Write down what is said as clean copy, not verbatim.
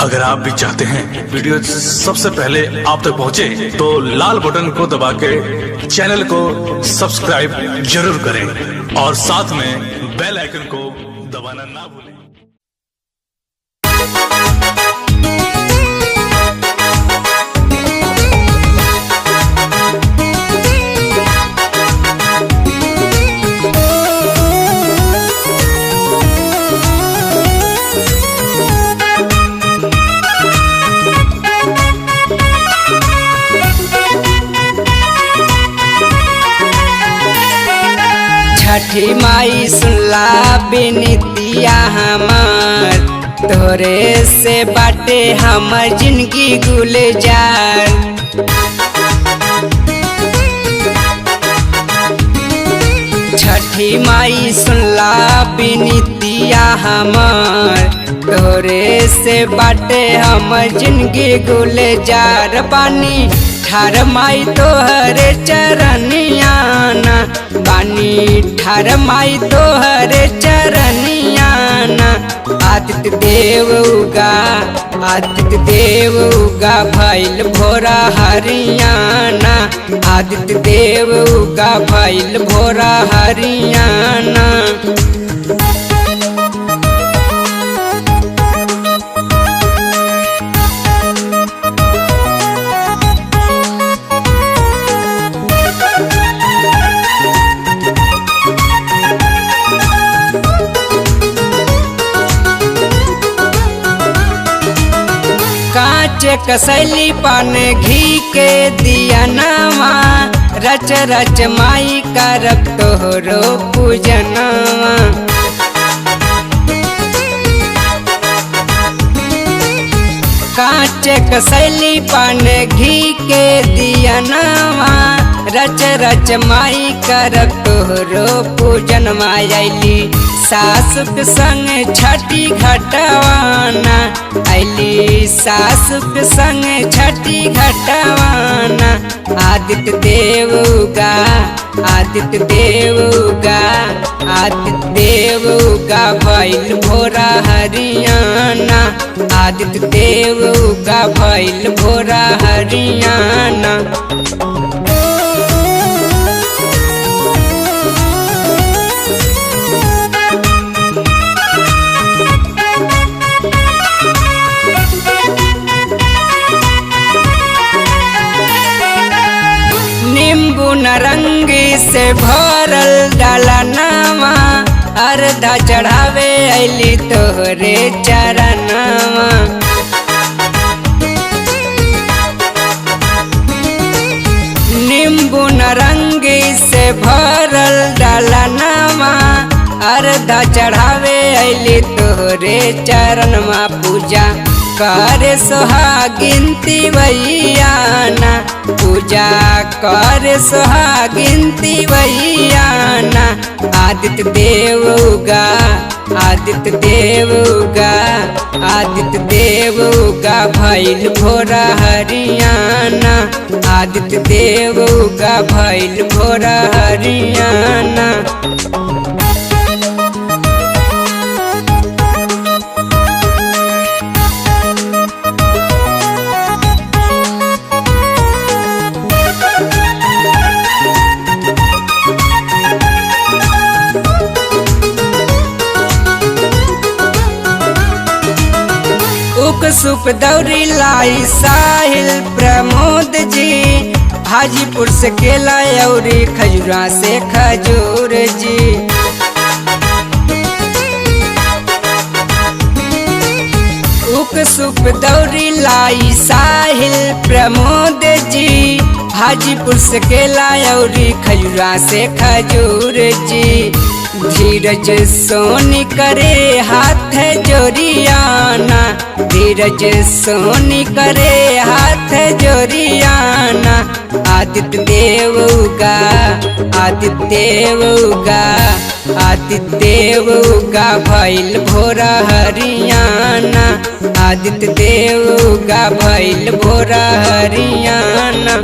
अगर आप भी चाहते हैं वीडियो सबसे पहले आप तक पहुंचे, तो लाल बटन को दबा के चैनल को सब्सक्राइब जरूर करें और साथ में बेल आइकन को दबाना ना भूलें। छठी माई सुनला बिनतिया हमार, तोरे से बाटे हमर जिंदगी गुलजार। छठी माई सुनला बिनतिया हमार, तोरे से बाटे हमर जिंदगी गुलजार। बानी ठार माई तोहरे चरनियाना, बानी ठार माई तोहरे चरनियाना। आदित्य देव उगा, आदित्य देव उगा भइल भोरा हरियाणा। आदित्य देव उगा भइल भोरा हरियाणा। कांचे कसैली पान घी के दिया नवा, रच रच माई करब तोहरो पूजनवा। कांचे कसैली पान घी के दिया नवा, रच रच माई करब तोहरो पूजनवा। अइली सासुक संग छठी घटवाना, अइली सासुक संग छठी घटवाना। आदित्य देव उगा, आदित्य देव उगा, आदित्य देव उगा भइल भोरा हरियाणा। आदित्य देव उगा भइल भोरा हरियाणा। नींबू नारंगी से भरल डालनवा, अर्धा चढ़ावे अइली तोहरे चरणवा। नींबू नारंगी से भरल डालनवा, अर्धा चढ़ावे अइली तोहरे चरणवा। पूजा करे सोहागिन तिवैयाना, पूजा करे सोहागिन तिवैयाना। आदित्य देव उगा, आदित्य देव उगा, आदित्य देव उगा भइल भोरा हरियाणा। आदित्य देव उगा भइल भोरा हरियाणा। सुप दौरी लाई साहिल प्रमोद जी, हाजीपुर से केला औरी खजूरा से खजूर जी। उक सुप दौरी लाई साहिल प्रमोद जी, हाजीपुर से केला औरी खजूरा से खजूर जी। धीरज सोनी करे हाथ जोरियाना, धीरज सोनी करे हाथ जोरियाना। आदित्य देव उगा, आदित्य देव उगा, आदित्य देव उगा भइल भोरा हरियाणा। आदित्य देव उगा भइल भोरा हरियाणा।